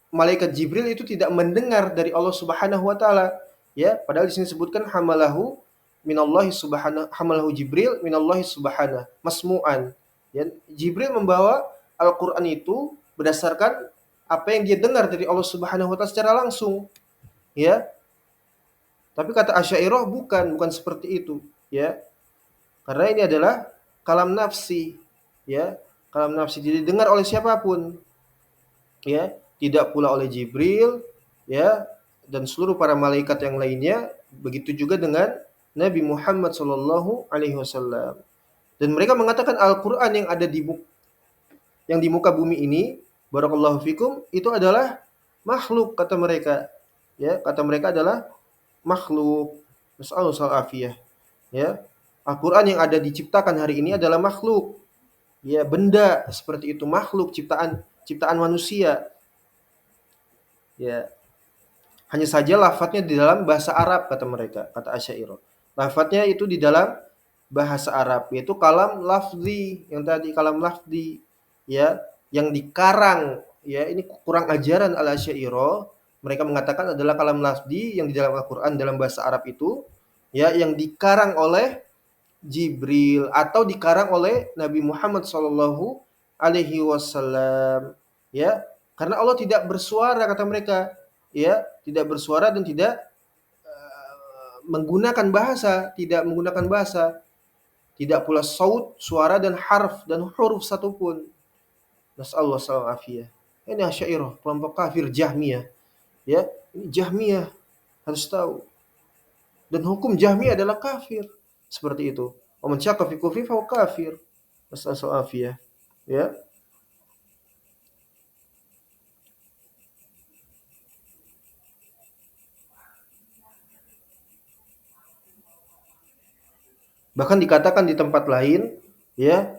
malaikat Jibril itu tidak mendengar dari Allah Subhanahu wa taala, ya. Padahal di sini disebutkan hamalahu minallahi subhanahu, hamalahu Jibril minallahi subhanahu masmu'an. Ya, Jibril membawa Al-Qur'an itu berdasarkan apa yang dia dengar dari Allah Subhanahu wa taala secara langsung, ya. Tapi kata Asy'ariyah bukan seperti itu, ya. Karena ini adalah kalam nafsi, ya. Kalam nafsi tidak didengar oleh siapapun, ya, tidak pula oleh Jibril, ya, dan seluruh para malaikat yang lainnya, begitu juga dengan Nabi Muhammad sallallahu alaihi wasallam. Dan mereka mengatakan Al-Qur'an yang di muka bumi ini, barakallahu fikum, itu adalah makhluk kata mereka. Ya, kata mereka adalah makhluk. Nasallahu afiyah. Ya. Al-Qur'an yang ada diciptakan hari ini adalah makhluk. Ya, benda seperti itu makhluk ciptaan manusia. Ya, hanya saja lafadznya di dalam bahasa Arab kata mereka, kata Asy'ariyah. Lafadznya itu di dalam bahasa Arab, yaitu kalam lafzi, yang tadi kalam lafzi, ya, yang dikarang, ya, ini kurang ajaran Al-Asy'ariyah. Mereka mengatakan adalah kalam lafzi yang di dalam Al-Qur'an dalam bahasa Arab itu, ya, yang dikarang oleh Jibril atau dikarang oleh Nabi Muhammad sallallahu alaihi wasallam, ya. Karena Allah tidak bersuara kata mereka, ya, tidak bersuara dan tidak menggunakan bahasa, tidak menggunakan bahasa, tidak pula saut, suara dan harf dan huruf satupun. Nasallahu alaihi. Ini Asy'ariyah, kelompok kafir Jahmiyah, ya. Ini Jahmiyah harus tahu. Dan hukum Jahmiyah adalah kafir. Seperti itu. Wa man syakka fi kufri fa kafir. Nasallahu alaihi. Ya. Bahkan dikatakan di tempat lain, ya,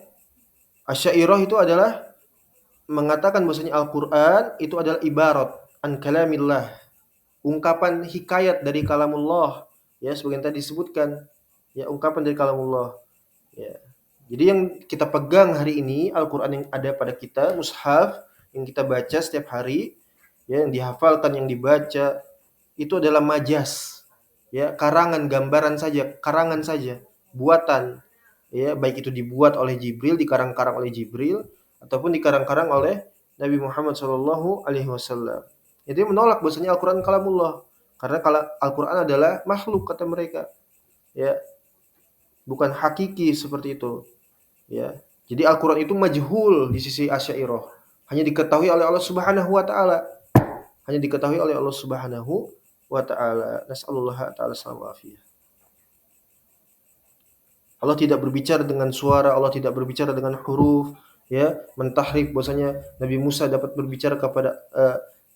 Asy'ariyah itu adalah mengatakan bahwasanya Al-Qur'an itu adalah ibarat an kalamillah, ungkapan hikayat dari kalamullah, ya, sebagian tadi disebutkan, ya, ungkapan dari kalamullah, ya. Jadi yang kita pegang hari ini Al-Qur'an yang ada pada kita, mushaf yang kita baca setiap hari, ya, yang dihafalkan, yang dibaca itu adalah majas, ya, karangan saja, buatan, ya, baik itu dibuat oleh Jibril, dikarang-karang oleh Jibril ataupun dikarang-karang oleh Nabi Muhammad sallallahu alaihi wasallam. Jadi menolak bahwasanya Al-Qur'an kalamullah karena kalau Al-Qur'an adalah makhluk kata mereka, ya, bukan hakiki seperti itu, ya. Jadi Al-Qur'an itu majhul di sisi Asy'ariyah, hanya diketahui oleh Allah Subhanahu wa taala, hanya diketahui oleh Allah Subhanahu wa taala. Nas'alullah ta'ala salamul afiyah. Allah tidak berbicara dengan suara, Allah tidak berbicara dengan huruf, ya, mentahrif bahwasanya Nabi Musa dapat berbicara kepada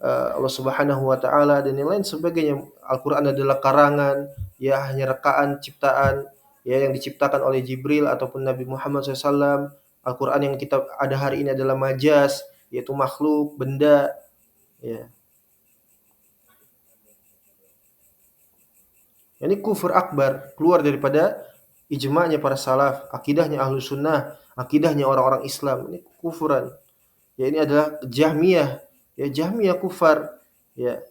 Allah Subhanahu wa taala dan yang lain sebagainya. Al-Qur'an adalah karangan, ya, hanya rekaan ciptaan, ya, yang diciptakan oleh Jibril ataupun Nabi Muhammad SAW. Al-Qur'an yang kita ada hari ini adalah majas, yaitu makhluk, benda, ya. Ini kufur akbar, keluar daripada ijma'nya para salaf, akidahnya ahlu sunnah, akidahnya orang-orang Islam. Ini kufuran. Ya, ini adalah Jahmiyah. Ya, Jahmiyah kufar. Ya.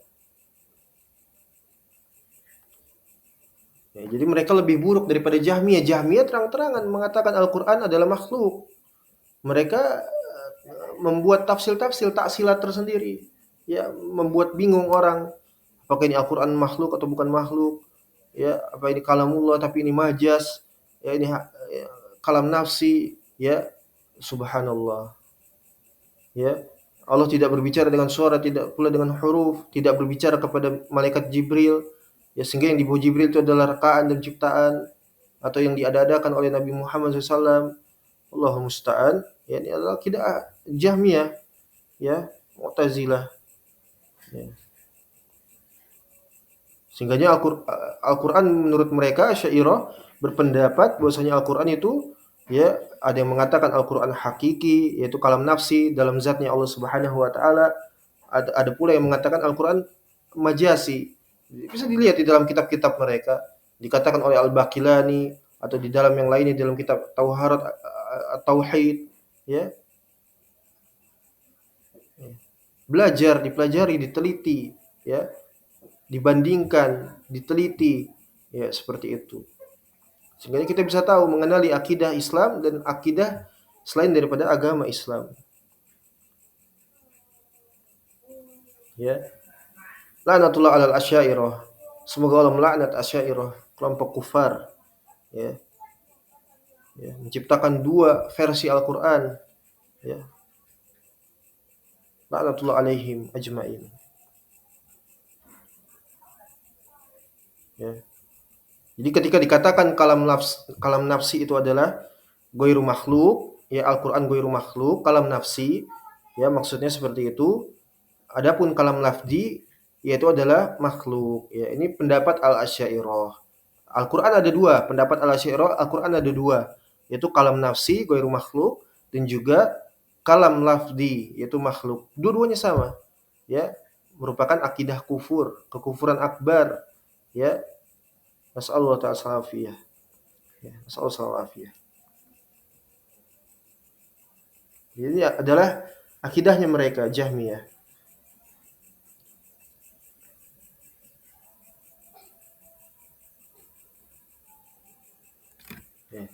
Ya, jadi mereka lebih buruk daripada Jahmiyah. Jahmiyah terang-terangan mengatakan Al-Qur'an adalah makhluk. Mereka membuat tafsil-tafsil, taksilat tersendiri. Ya, membuat bingung orang. apakah ini Al-Qur'an makhluk atau bukan makhluk, ya, apa ini kalamullah tapi ini majas, ya ini ya, kalam nafsi, ya, subhanallah. Ya. Allah tidak berbicara dengan suara, tidak pula dengan huruf, tidak berbicara kepada malaikat Jibril, ya, sehingga yang dibawa Jibril itu adalah rekaan dan ciptaan atau yang diada-adakan oleh Nabi Muhammad SAW. Allahu musta'an. Ya, ini adalah akidah Jahmiyah, ya, Mu'tazilah. Ya. Sehingganya Al-Qur'an menurut mereka Asy'ariyah berpendapat bahwasanya Al-Qur'an itu, ya, ada yang mengatakan Al-Qur'an hakiki yaitu kalam nafsi dalam zatnya Allah Subhanahu wa taala. Ada pula yang mengatakan Al-Qur'an majasi. Bisa dilihat di dalam kitab-kitab mereka. Dikatakan oleh Al-Baqillani atau di dalam yang lainnya dalam kitab Tauharat Tauhid, ya. Belajar, dipelajari, diteliti, ya, dibandingkan, diteliti, ya, seperti itu. Sehingga kita bisa tahu mengenali akidah Islam dan akidah selain daripada agama Islam. Ya. Laknatullah 'alal asy'ariyah. Semoga Allah melaknat Asy'ariyah, kelompok kufar, ya. Ya, menciptakan dua versi Al-Qur'an, ya. Laknatullah 'alaihim ajma'in. Ya. Jadi ketika dikatakan kalam nafsi itu adalah ghairu makhluk, ya, Al-Qur'an ghairu makhluk, kalam nafsi, ya, maksudnya seperti itu. Adapun kalam lafzi yaitu adalah makhluk. Ya, ini pendapat Al-Asy'ariyah. Al-Qur'an ada dua, pendapat Al-Asy'ariyah Al-Qur'an ada dua, yaitu kalam nafsi ghairu makhluk dan juga kalam lafzi yaitu makhluk. Dua-duanya sama, ya, merupakan akidah kufur, kekufuran akbar, ya. Nasallahu ta'ala salafiyah. Ya, nasallahu salafiyah. Jadi adalah akidahnya mereka Jahmiyah. Ya.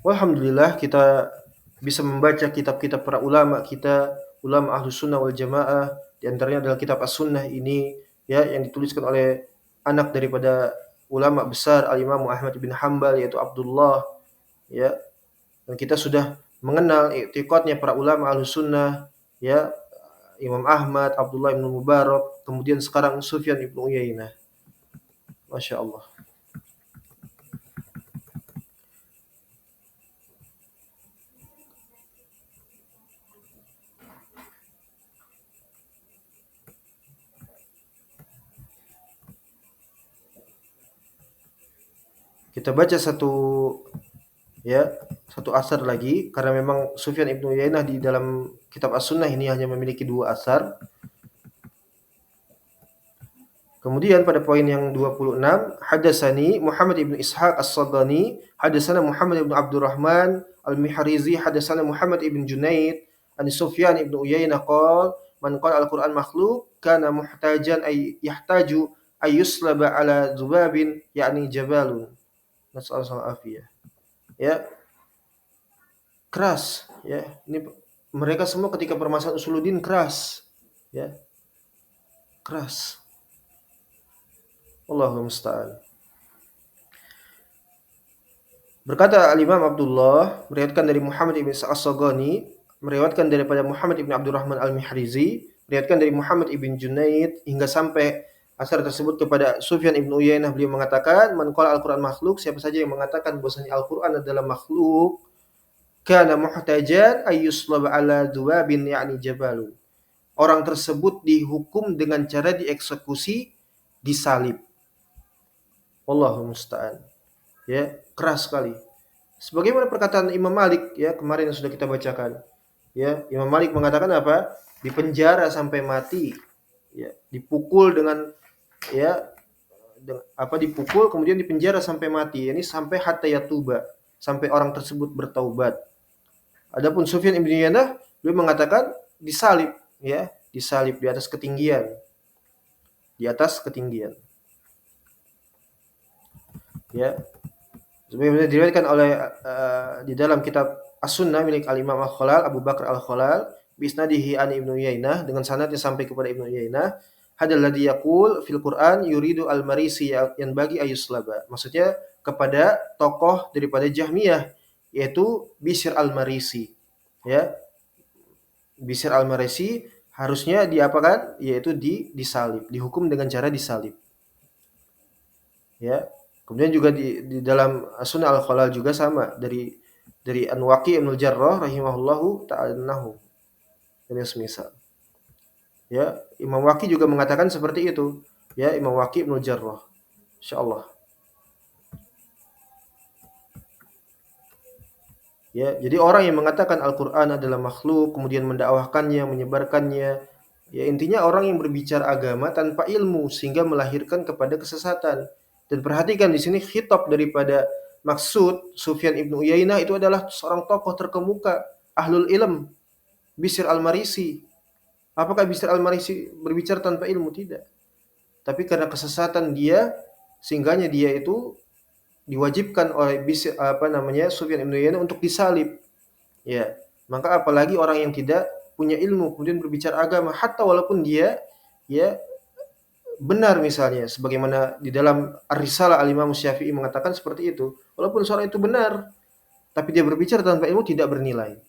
Alhamdulillah kita bisa membaca kitab-kitab para ulama kita, ulama Ahlus Sunnah wal Jamaah, di antaranya adalah kitab As-Sunnah ini, ya, yang dituliskan oleh anak daripada ulama besar Al-Imam Ahmad bin Hanbal yaitu Abdullah, ya. Dan kita sudah mengenal i'tiqadnya para ulama Ahlus Sunnah, ya, Imam Ahmad, Abdullah bin Mubarak, kemudian sekarang Sufyan ibn Uyainah. Masya Allah. Kita baca satu asar lagi karena memang Sufyan ibn Uyainah di dalam kitab As-Sunnah ini hanya memiliki dua asar. Kemudian pada poin yang 26, hadatsani Muhammad ibn Ishaq As-Saghani, hadatsana Muhammad ibn Abdurrahman Al-Mihrizi, hadatsana Muhammad ibn Junaid, an Sufyan ibn Uyainah qala, man qala al-Qur'an makhluk kana muhtajan ay yahtaju ay yuslaba ala dzubabin yakni jabalun. Nasallallahu afiyah. Ya, keras, ya. Ini mereka semua ketika permasalahan usuluddin keras, ya. Keras. Allahu musta'an. Berkata Al-Imam Abdullah meriwayatkan dari Muhammad ibn As-Saghani, meriwayatkan daripada Muhammad ibn Abdurrahman Al-Mihrizi, meriwayatkan dari Muhammad ibn Junaid hingga sampai asar tersebut kepada Sufyan ibn Uyainah, beliau mengatakan, man qala al-Qur'an makhluk, siapa saja yang mengatakan bahwasanya Al-Qur'an adalah makhluk, kana muhtajan ayyuslab ala duwabin yakni jabalun. Orang tersebut dihukum dengan cara dieksekusi, disalib. Wallahu musta'an. Ya, keras sekali. Sebagaimana perkataan Imam Malik, ya, kemarin yang sudah kita bacakan. Ya, Imam Malik mengatakan apa? Dipenjara sampai mati. Ya, dipukul dengan, ya, dipukul kemudian dipenjara sampai mati. Ini sampai hatta yatuba, sampai orang tersebut bertaubat. Adapun Sufyan ibn Uyainah, beliau mengatakan disalib, ya, disalib di atas ketinggian. Di atas ketinggian. Ya. Sebagaimana diriwayatkan oleh di dalam kitab As-Sunnah milik Al-Imam Al-Khalal, Abu Bakar Al-Khalal, bi isnadihi an Ibnu Uyainah, dengan sanadnya sampai kepada Ibnu Uyainah, Hadzal ladzi yaqul fil Qur'an yuridu al-Marisi yang bagi ayuslaba. Maksudnya kepada tokoh daripada Jahmiyah yaitu Bishr al-Marisi. Ya, Bishr al-Marisi harusnya diapakan? Yaitu disalib, dihukum dengan cara disalib. Ya. Kemudian juga di dalam Sunnah al-Khalal juga sama dari An-Waqi' Ibnu Jarrah rahimahullahu ta'ala anhu. Dan semisal. Ya, Imam Waqi juga mengatakan seperti itu. Ya, Imam Waqi Ibnu Jarrah. Insyaallah. Ya, jadi orang yang mengatakan Al-Qur'an adalah makhluk, kemudian mendakwahkannya, menyebarkannya, ya intinya orang yang berbicara agama tanpa ilmu sehingga melahirkan kepada kesesatan. Dan perhatikan di sini khitab daripada maksud Sufyan Ibnu Uyainah itu adalah seorang tokoh terkemuka, ahlul ilm, Bishr al-Marisi. Apakah Bishr al-Marisi berbicara tanpa ilmu? Tidak. Tapi karena kesesatan dia, sehingganya dia itu diwajibkan oleh Sufyan Ibnu Uyainah untuk disalib. Ya, maka apalagi orang yang tidak punya ilmu kemudian berbicara agama, hatta walaupun dia ya benar misalnya sebagaimana di dalam Ar-Risalah Al-Imam Syafi'i mengatakan seperti itu. Walaupun seorang itu benar, tapi dia berbicara tanpa ilmu tidak bernilai.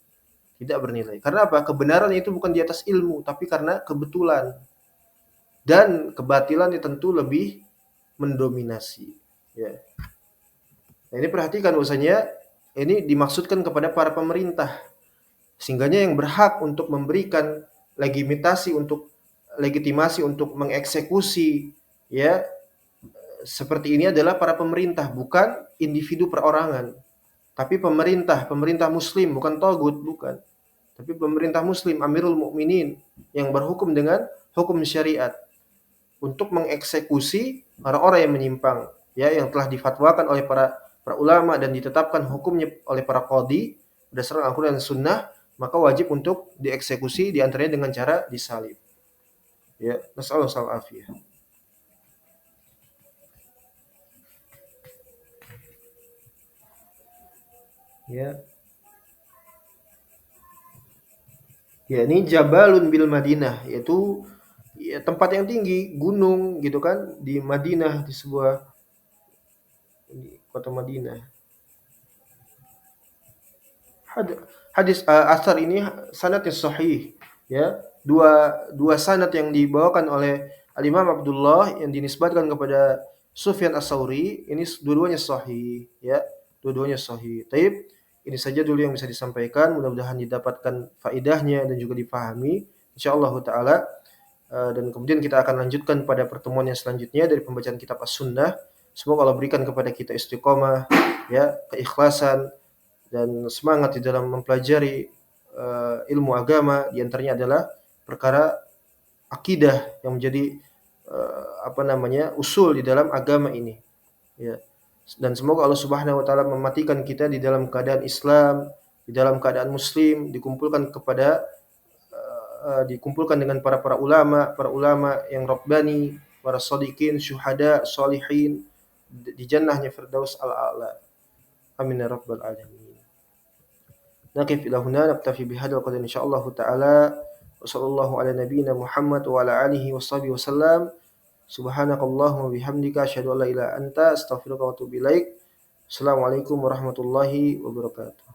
Tidak bernilai. Karena apa? Kebenaran itu bukan di atas ilmu, tapi karena kebetulan. Dan kebatilan itu tentu lebih mendominasi. Ya. Nah, ini perhatikan bahwasanya ini dimaksudkan kepada para pemerintah. Sehingganya yang berhak untuk memberikan legitimasi untuk mengeksekusi ya seperti ini adalah para pemerintah, bukan individu perorangan. Tapi pemerintah muslim, bukan togut, bukan. Tapi pemerintah muslim, Amirul Mukminin yang berhukum dengan hukum syariat untuk mengeksekusi orang-orang yang menyimpang, ya yang telah difatwakan oleh para ulama dan ditetapkan hukumnya oleh para qadhi berdasarkan Al-Qur'an dan Sunnah, maka wajib untuk dieksekusi diantaranya dengan cara disalib. Ya, nasallahu alaihi. Ya. Ya, ini Jabalun bil Madinah, yaitu ya, tempat yang tinggi, gunung gitu kan di Madinah, di sebuah di kota Madinah. Hadis asar ini sanadnya sahih, ya. Dua sanad yang dibawakan oleh Al-Imam Abdullah yang dinisbatkan kepada Sufyan Ats-Tsauri, ini dua-duanya sahih, ya. Dua-duanya sahih. Taib, ini saja dulu yang bisa disampaikan, mudah-mudahan didapatkan faedahnya dan juga dipahami insyaallah taala. Dan kemudian kita akan lanjutkan pada pertemuan yang selanjutnya dari pembacaan kitab As-Sunnah. Semoga Allah berikan kepada kita istiqomah, ya, keikhlasan dan semangat di dalam mempelajari ilmu agama. Di antaranya adalah perkara akidah yang menjadi usul di dalam agama ini. Ya. Dan semoga Allah Subhanahu wa taala mematikan kita di dalam keadaan Islam, di dalam keadaan muslim, dikumpulkan dengan para ulama yang rabbani, para shadiqin, syuhada, sholihin di jannahnya Firdaus al-A'la. Amin ya rabbal alamin. Naqif ila huna naktafi bihadzal qadar insyaallah taala. Wa sallallahu ala nabiyyina Muhammad wa ala alihi washabihi wasallam. Subhanakallahumma bihamdika asyhadu an la ilaha anta astaghfiruka wa atubu ilaik. Assalamualaikum warahmatullahi wabarakatuh.